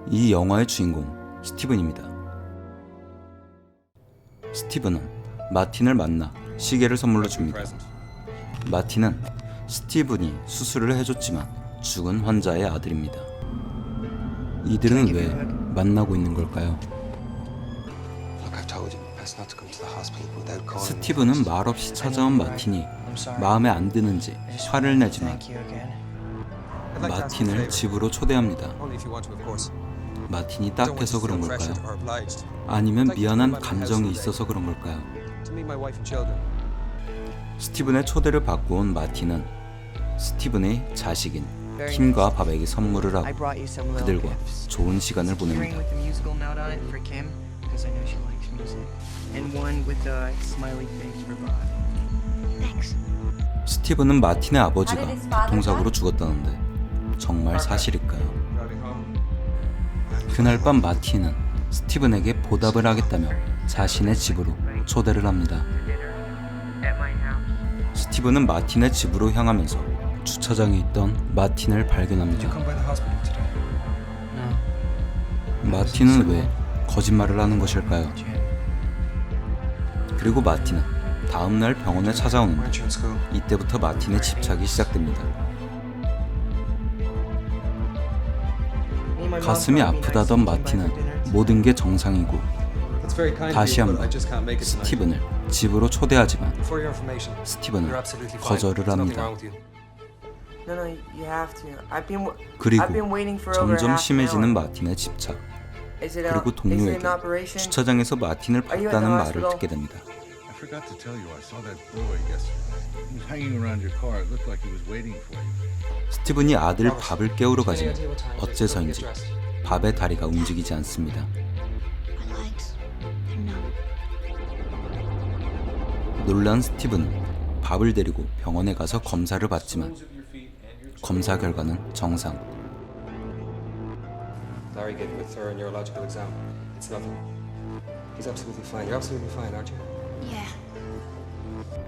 이 영화의 주인공 스티븐입니다. 스티븐은 마틴을 만나 시계를 선물로 줍니다. 마틴은 스티븐이 수술을 해줬지만 죽은 환자의 아들입니다. 이들은 왜 만나고 있는 걸까요? 스티븐은 말없이 찾아온 마틴이 마음에 안 드는지 화를 내지만 마틴을 집으로 초대합니다. 마틴이 딱해서 그런 걸까요? 아니면 미안한 감정이 있어서 그런 걸까요? 스티븐의 초대를 받고 온 마틴은 스티븐의 자식인 킴과 밥에게 선물을 하고 그들과 좋은 시간을 보냅니다. 스티븐은 마틴의 아버지가 교통사고로 죽었다는데 정말 사실일까요? 그날 밤 마틴은 스티븐에게 보답을 하겠다며 자신의 집으로 초대를 합니다. 스티븐은 마틴의 집으로 향하면서 주차장에 있던 마틴을 발견합니다. 마틴은 왜 거짓말을 하는 것일까요? 그리고 마틴은 다음날 병원에 찾아오는데 이때부터 마틴의 집착이 시작됩니다. 가슴이 아프다던 마틴은 모든 게 정상이고 다시 한번 스티븐을 집으로 초대하지만 스티븐은 거절을 합니다. 그리고 점점 심해지는 마틴의 집착, 그리고 동료에게 주차장에서 마틴을 봤다는 말을 듣게 됩니다. 스티븐이 아들 밥을 깨우러 가지만 어째서인지 밥의 다리가 움직이지 않습니다. 놀란 스티븐은 밥을 데리고 병원에 가서 검사를 받지만 검사 결과는 정상.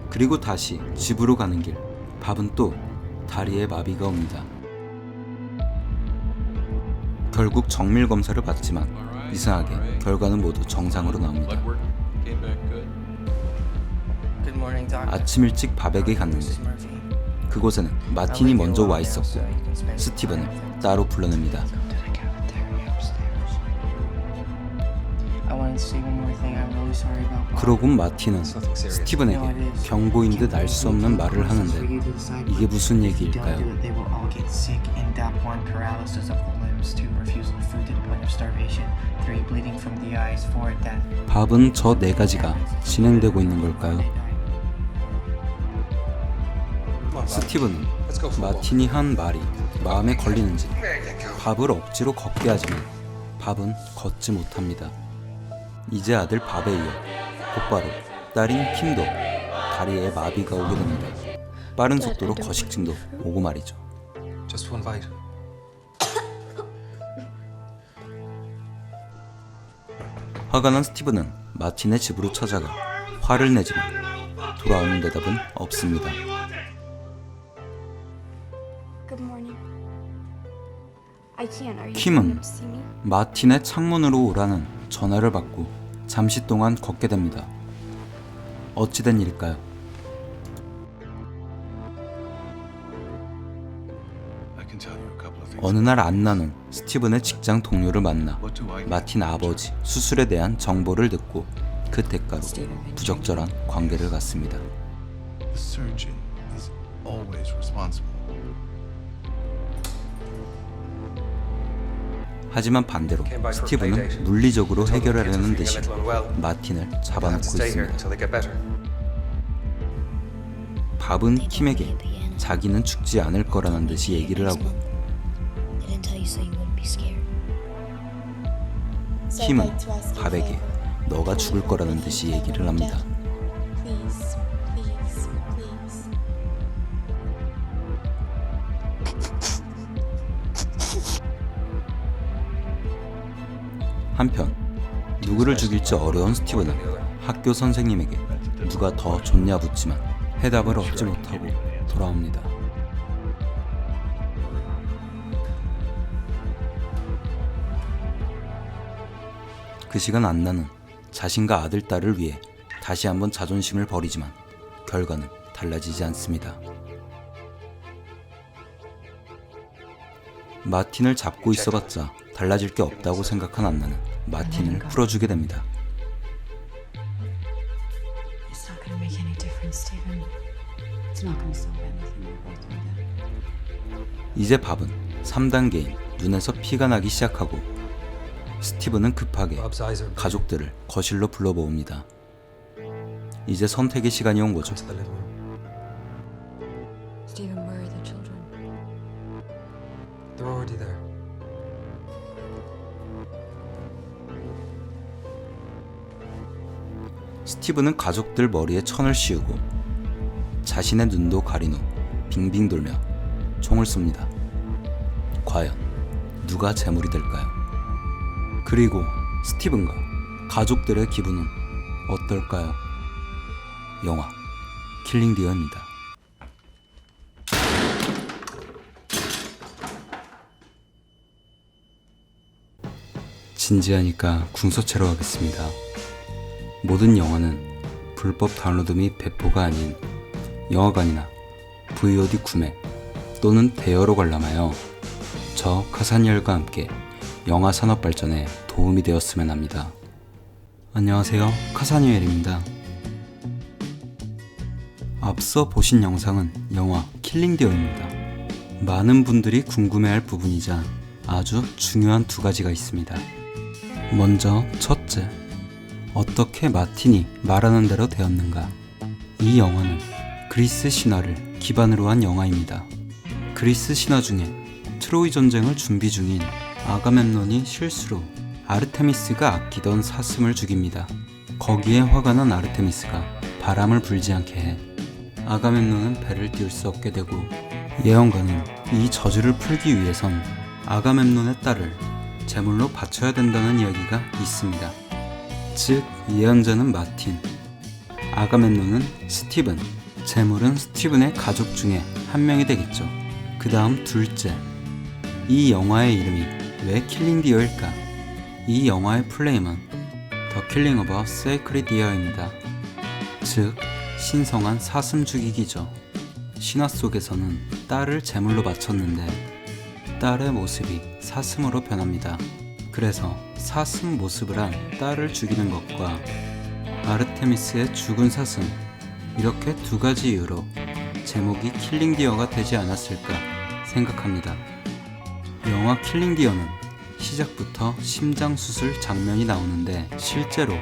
그리고 다시 집으로 가는 길, 밥은 또 다리에 마비가 옵니다. 결국 정밀 검사를 받지만 이상하게 결과는 모두 정상으로 나옵니다. 아침 일찍 밥에게 갔는데 그곳에는 마틴이 먼저 와 있었고 스티븐을 따로 불러냅니다. 그러곤 마틴은 스티븐에게 경고인 듯 알 수 없는 말을 하는데 이게 무슨 얘기일까요? 밥은 저 네 가지가 진행되고 있는 걸까요? 스티븐은 마틴이 한 말이 마음에 걸리는지 밥을 억지로 걷게 하지만 밥은 걷지 못합니다. 이제 아들 밥에 이어 곧바로 딸인 킴도 다리에 마비가 오게 됩니다. 빠른 속도로 거식증도 오고 말이죠. 화가 난 스티븐은 마틴의 집으로 찾아가 화를 내지만 돌아오는 대답은 없습니다. 킴은 마틴의 창문으로 오라는 전화를 받고 잠시 동안 걷게 됩니다. 어찌된 일일까요? 어느 날 안나는 스티븐의 직장 동료를 만나 마틴 아버지 수술에 대한 정보를 듣고 그 대가로 부적절한 관계를 갖습니다. 하지만 반대로 스티븐은 물리적으로 해결하려는 듯이 마틴을 잡아놓고 있습니다. 밥은 킴에게 자기는 죽지 않을 거라는 듯이 얘기를 하고 킴은 밥에게 너가 죽을 거라는 듯이 얘기를 합니다. 한편 누구를 죽일지 어려운 스티븐은 학교 선생님에게 누가 더 좋냐 묻지만 해답을 얻지 못하고 돌아옵니다. 그 시간 안나는 자신과 아들, 딸을 위해 다시 한번 자존심을 버리지만 결과는 달라지지 않습니다. 마틴을 잡고 있어봤자 달라질 게 없다고 생각한 안나는 마틴을 풀어주게 됩니다. It's not gonna make any difference, Stephen. It's not gonna solve anything. We're both doing that. 이제 밥은 3단계인 눈에서 피가 나기 시작하고 스티븐은 급하게 가족들을 거실로 불러모읍니다. 이제 선택의 시간이 온 거죠. Stephen, where are the children? They're already there. 스티븐은 가족들 머리에 천을 씌우고 자신의 눈도 가린 후 빙빙 돌며 총을 쏩니다. 과연 누가 제물이 될까요? 그리고 스티븐과 가족들의 기분은 어떨까요? 영화 킬링 디어입니다. 진지하니까 궁서체로 하겠습니다. 모든 영화는 불법 다운로드 및 배포가 아닌 영화관이나 VOD 구매 또는 대여로 관람하여 저 카사니엘과 함께 영화 산업 발전에 도움이 되었으면 합니다. 안녕하세요, 카사니엘입니다. 앞서 보신 영상은 영화 킬링 디어입니다. 많은 분들이 궁금해할 부분이자 아주 중요한 두 가지가 있습니다. 먼저 첫째, 어떻게 마틴이 말하는 대로 되었는가? 이 영화는 그리스 신화를 기반으로 한 영화입니다. 그리스 신화 중에 트로이 전쟁을 준비 중인 아가멤논이 실수로 아르테미스가 아끼던 사슴을 죽입니다. 거기에 화가 난 아르테미스가 바람을 불지 않게 해 아가멤논은 배를 띄울 수 없게 되고, 예언가는 이 저주를 풀기 위해선 아가멤논의 딸을 제물로 바쳐야 된다는 이야기가 있습니다. 즉 예언자는 마틴, 아가멤논은 스티븐, 제물은 스티븐의 가족 중에 한 명이 되겠죠. 그 다음 둘째, 이 영화의 이름이 왜 킬링 디어일까? 이 영화의 플레임은 The Killing of a Sacred Deer입니다. 즉 신성한 사슴 죽이기죠. 신화 속에서는 딸을 제물로 바쳤는데 딸의 모습이 사슴으로 변합니다. 그래서 사슴 모습을 한 딸을 죽이는 것과 아르테미스의 죽은 사슴, 이렇게 두 가지 이유로 제목이 킬링 디어가 되지 않았을까 생각합니다. 영화 킬링 디어는 시작부터 심장 수술 장면이 나오는데 실제로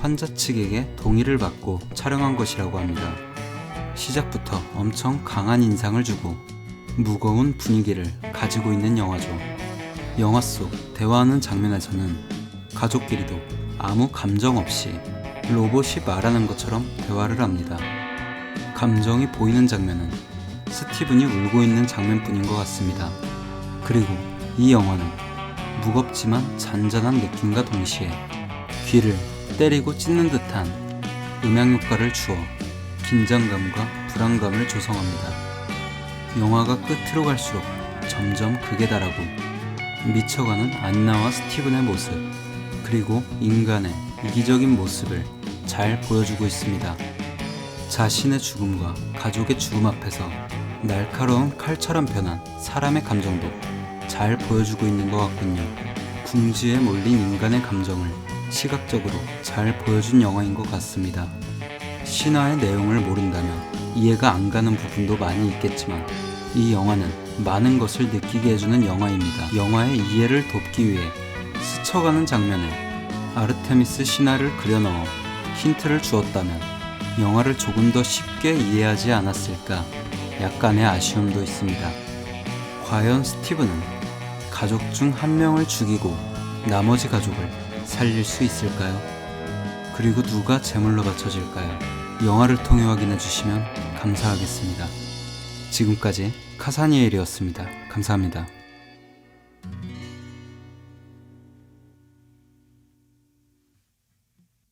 환자 측에게 동의를 받고 촬영한 것이라고 합니다. 시작부터 엄청 강한 인상을 주고 무거운 분위기를 가지고 있는 영화죠. 영화 속 대화하는 장면에서는 가족끼리도 아무 감정 없이 로봇이 말하는 것처럼 대화를 합니다. 감정이 보이는 장면은 스티븐이 울고 있는 장면뿐인 것 같습니다. 그리고 이 영화는 무겁지만 잔잔한 느낌과 동시에 귀를 때리고 찢는 듯한 음향 효과를 주어 긴장감과 불안감을 조성합니다. 영화가 끝으로 갈수록 점점 극에 달하고 미쳐가는 안나와 스티븐의 모습, 그리고 인간의 이기적인 모습을 잘 보여주고 있습니다. 자신의 죽음과 가족의 죽음 앞에서 날카로운 칼처럼 변한 사람의 감정도 잘 보여주고 있는 것 같군요. 궁지에 몰린 인간의 감정을 시각적으로 잘 보여준 영화인 것 같습니다. 신화의 내용을 모른다면 이해가 안 가는 부분도 많이 있겠지만 이 영화는 많은 것을 느끼게 해주는 영화입니다. 영화의 이해를 돕기 위해 스쳐가는 장면에 아르테미스 신화를 그려넣어 힌트를 주었다면 영화를 조금 더 쉽게 이해하지 않았을까 약간의 아쉬움도 있습니다. 과연 스티븐은 가족 중 한 명을 죽이고 나머지 가족을 살릴 수 있을까요? 그리고 누가 제물로 바쳐질까요? 영화를 통해 확인해 주시면 감사하겠습니다. 지금까지 카사니엘이었습니다. 감사합니다.